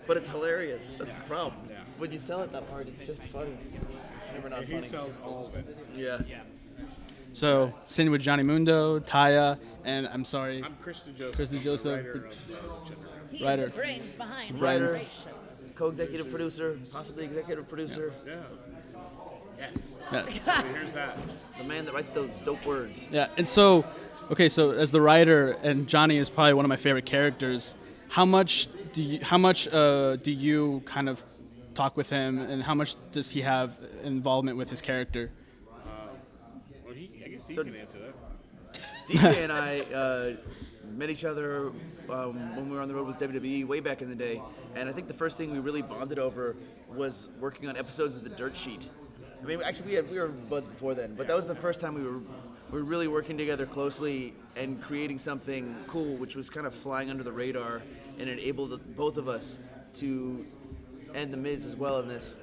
but it's hilarious. That's the problem. Yeah. When you sell it that hard, it's just funny. It's never not He funny. sells all of it. Yeah. So, sitting with Johnny Mundo, Taya, and I'm sorry, I'm Chris DeJoseph. Chris DeJoseph. The writer of Lucha. He's Writer. the brains behind Writer. the Co-executive producer, possibly executive producer. Yeah. Yes. yeah, So here's that. The man that writes those dope words. yeah. And so, okay, so as the writer, and Johnny is probably one of my favorite characters. How much do you kind of talk with him, and how much does he have involvement with his character? Well, I guess he So- can answer that. DJ and I met each other when we were on the road with WWE way back in the day, and I think the first thing we really bonded over was working on episodes of The Dirt Sheet. I mean, actually, we were buds before then, but that was the first time we were really working together closely and creating something cool, which was kind of flying under the radar and enabled both of us to, and The Miz as well in this,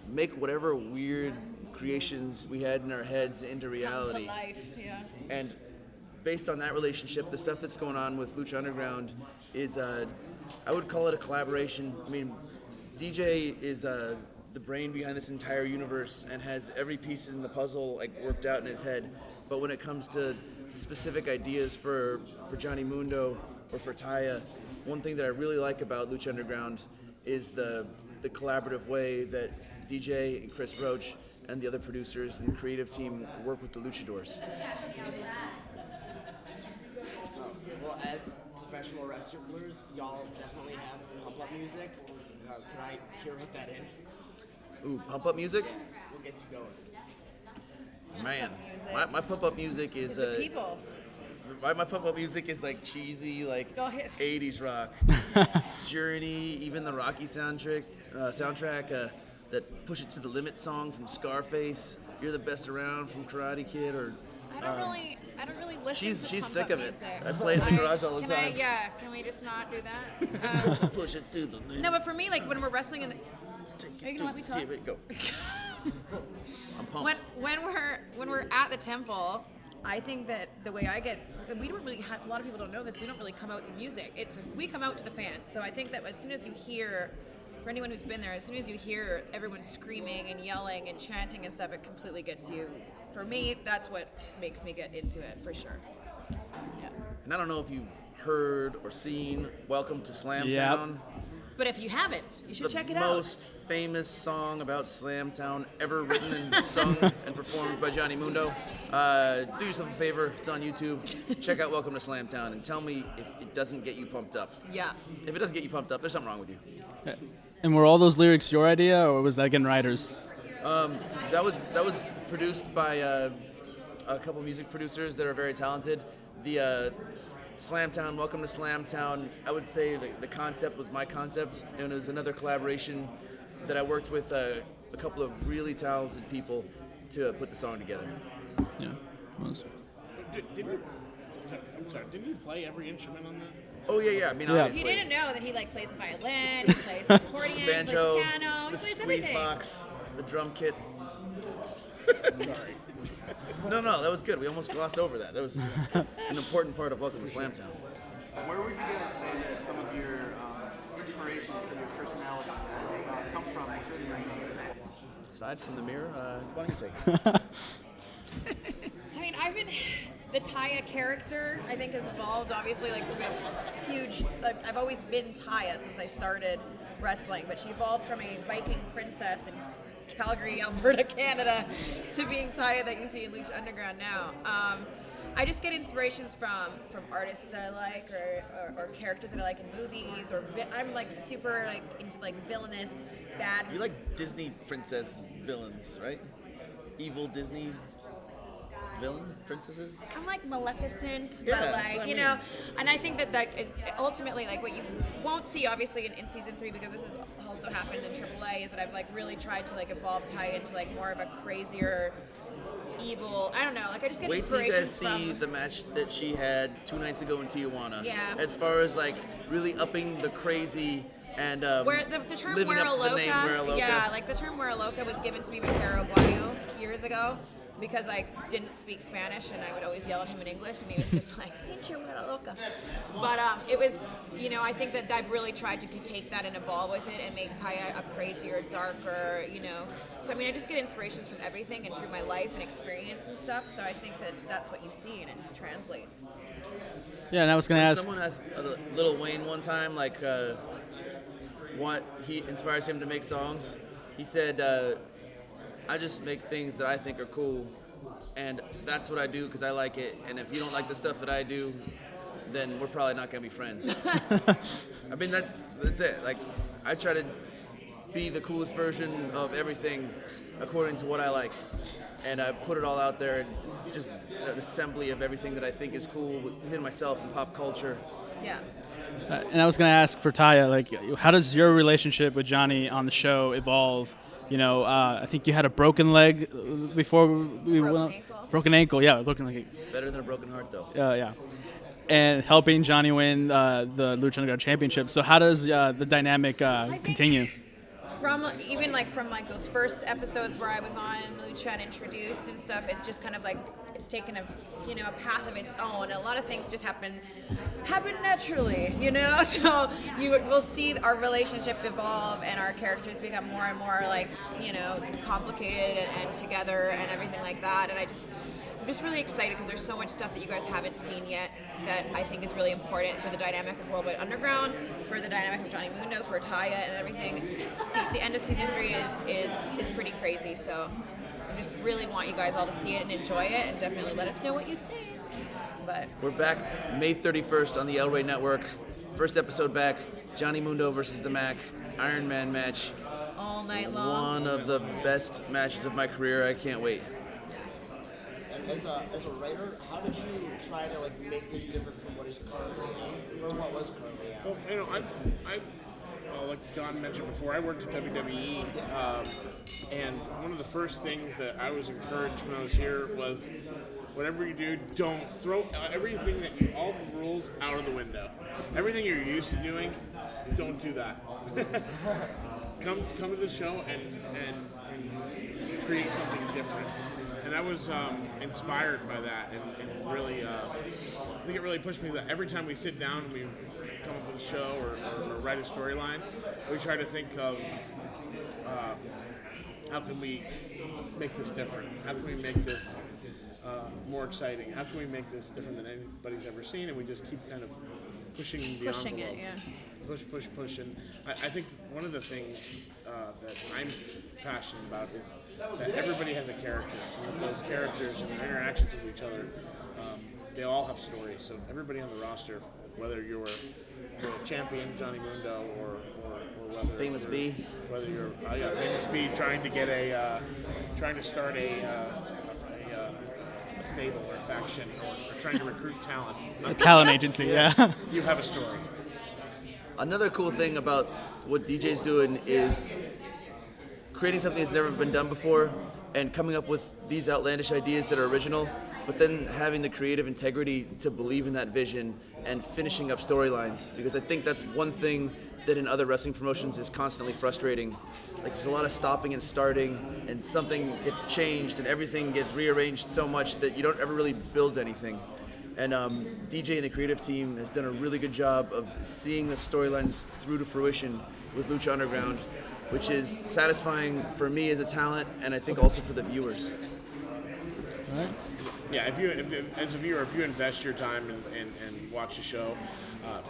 make whatever weird creations we had in our heads into reality. to life, yeah. And based on that relationship, the stuff that's going on with Lucha Underground is, I would call it a collaboration. I mean, DJ is the brain behind this entire universe and has every piece in the puzzle like worked out in his head. But when it comes to specific ideas for Johnny Mundo or for Taya, one thing that I really like about Lucha Underground is the collaborative way that DJ and Chris Roach and the other producers and creative team work with the Luchadors. Well, as professional wrestlers, y'all definitely have pump-up music. Can I hear what that is? Ooh, pump up music? What gets you going? Man, my pump up music is The people. my pump up music is like cheesy, like Go ahead. 80s rock. Journey, even the Rocky soundtrack, that Push It to the Limit song from Scarface. You're the Best Around from Karate Kid, or I don't really listen she's to sick pump-up of it. music. I play it in the garage all the Can time. can we just not do that? Push it to the limit. No, but for me, like when we're wrestling in the, Take Are you it gonna to let me talk? give it, go. I'm pumped. when we're at the temple, I think that the way I get, we don't really have, a lot of people don't know this, we don't really come out to music. We come out to the fans. So I think that as soon as you hear, for anyone who's been there, as soon as you hear everyone screaming and yelling and chanting and stuff, it completely gets you. For me, that's what makes me get into it, for sure. Yeah. And I don't know if you've heard or seen Welcome to Slamtown. Yep. But if you haven't, you should check it The out. most famous song about Slamtown ever written and sung and performed by Johnny Mundo. Do yourself a favor, it's on YouTube. Check out Welcome to Slamtown and tell me if it doesn't get you pumped up. Yeah. If it doesn't get you pumped up, there's something wrong with you. And were all those lyrics your idea, or was that again writers? That was produced by a couple music producers that are very talented. The Slamtown, Welcome to Slamtown, I would say the concept was my concept, and it was another collaboration that I worked with a couple of really talented people to put the song together. Yeah. Was. Didn't you play every instrument on that? Oh yeah. I mean, Yeah. obviously. You didn't know that he like plays the violin, he plays the accordion, Banjo, he plays piano, he the plays squeeze everything. box, the drum kit. Sorry. No, that was good. We almost glossed over that. That was an important part of Welcome to Slamtown. Where would you guys say that some of your inspirations for your personality come from? Aside from the mirror, why don't you take it? I mean, the Taya character, I think, has evolved, obviously, like, through a huge, like, I've always been Taya since I started wrestling, but she evolved from a Viking princess in Calgary, Alberta, Canada, to being Taya that you see in Lucha Underground now. I just get inspirations from artists that I like, or characters that I like in movies, or I'm, like, super, like, into, like, villainous, bad. You like Disney princess villains, right? Evil Disney villain princesses? I'm like Maleficent, Yeah, but that's like, what I you mean. know, and I think that is ultimately like what you won't see obviously in season 3, because this has also happened in AAA, is that I've like really tried to like evolve Taya into like more of a crazier, evil, I don't know, like I just get Wait till you inspiration guys see from, the match that she had 2 nights ago in Tijuana. Yeah. As far as like really upping the crazy and where the term living Muera up to the name Muera Loca, Loca. yeah, like the term Muera Loca was given to me by Caro Aguayo years ago. because I didn't speak Spanish and I would always yell at him in English, and he was just like, "Pinche güera loca." But it was, I think that I've really tried to take that and evolve with it and make Taya a crazier, darker, So I just get inspirations from everything and through my life and experience and stuff. So I think that that's what you see and it just translates. Yeah, and I was gonna ask. Someone asked Lil Wayne one time, like, what he inspires him to make songs. He said, I just make things that I think are cool, and that's what I do because I like it. And if you don't like the stuff that I do, then we're probably not gonna be friends. That's it. Like, I try to be the coolest version of everything according to what I like, and I put it all out there. And it's just an assembly of everything that I think is cool within myself and pop culture. Yeah. And I was gonna ask for Taya, like, how does your relationship with Johnny on the show evolve? I think you had a broken leg before we went. Ankle. Broken ankle, yeah, broken leg. Better than a broken heart, though. Yeah. And helping Johnny win the Lucha Underground Championship. So how does the dynamic continue? From those first episodes where I was on Lucha and introduced and stuff, it's just kind of like it's taken a path of its own. A lot of things just happen naturally, So we'll see our relationship evolve and our characters become more and more complicated and together and everything like that. And I'm just really excited because there's so much stuff that you guys haven't seen yet that I think is really important for the dynamic of Worldwide Underground, for the dynamic of Johnny Mundo, for Taya and everything. The end of season 3 is pretty crazy, so I just really want you guys all to see it and enjoy it, and definitely let us know what you think. But We're back May 31st on the El Rey Network. First episode back, Johnny Mundo versus the Mac, Iron Man match. all night long. One of the best matches of my career. I can't wait. And as a writer, how did you try to make this different from what is currently out, or what was currently out? Well, like John mentioned before, I worked at WWE, and one of the first things that I was encouraged when I was here was, whatever you do, don't throw everything all the rules out of the window. Everything you're used to doing, don't do that. Come to the show and create something different. And I was inspired by that, and really, I think it really pushed me that every time we sit down and we come up with a show or write a storyline, we try to think of how can we make this different? How can we make this more exciting? How can we make this different than anybody's ever seen? And we just keep kind of pushing the Pushing envelope. it, yeah. Push. And I think one of the things that I'm passionate about is that everybody has a character. And those characters and their interactions with each other, they all have stories. So everybody on the roster, whether you're the champion, Johnny Mundo, or whether Famous you're, B. whether you're Famous B trying to start a stable or a faction, or trying to recruit talent. A talent agency, yeah. You have a story. Another cool thing about what DJ's doing is creating something that's never been done before and coming up with these outlandish ideas that are original, but then having the creative integrity to believe in that vision and finishing up storylines. Because I think that's one thing that in other wrestling promotions is constantly frustrating. Like, there's a lot of stopping and starting, and something gets changed and everything gets rearranged so much that you don't ever really build anything. And DJ and the creative team has done a really good job of seeing the storylines through to fruition with Lucha Underground, which is satisfying for me as a talent, and I think also for the viewers. All right. Yeah, as a viewer, if you invest your time and watch the show,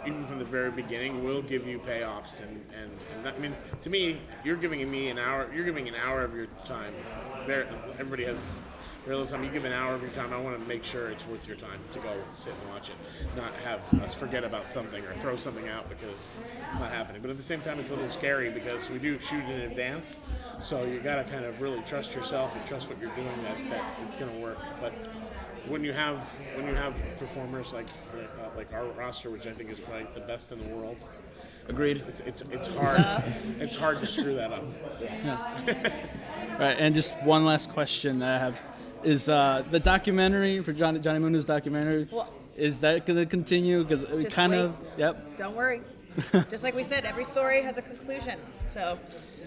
even from the very beginning, we'll give you payoffs. And that, to me, you're giving me an hour. You're giving an hour of your time. Everybody has very little time. You give an hour of your time. I want to make sure it's worth your time to go sit and watch it, not have us forget about something or throw something out because it's not happening. But at the same time, it's a little scary because we do shoot in advance, so you got to kind of really trust yourself and trust what you're doing that it's going to work. But when you have performers like our roster, which I think is probably the best in the world, Agreed. it's hard. It's hard to screw that up. Right, and just one last question that I have is the documentary for Johnny Mundo's documentary. Well, is that going to continue? Because we just kind wait. of, yep. Don't worry. Just like we said, every story has a conclusion. So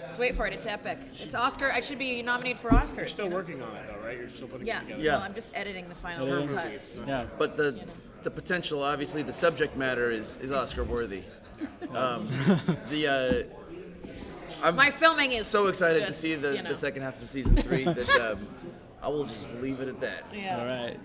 let's wait for it. It's epic. It's Oscar. I should be nominated for Oscars. You're still working on it, though, right? You're still putting Yeah. it together. Yeah. Well, I'm just editing the final Editing. cuts. Yeah. But the potential, obviously, the subject matter is Oscar worthy. I'm My filming is so excited to just, see the second half of season 3 that I will just leave it at that. Yeah. All right.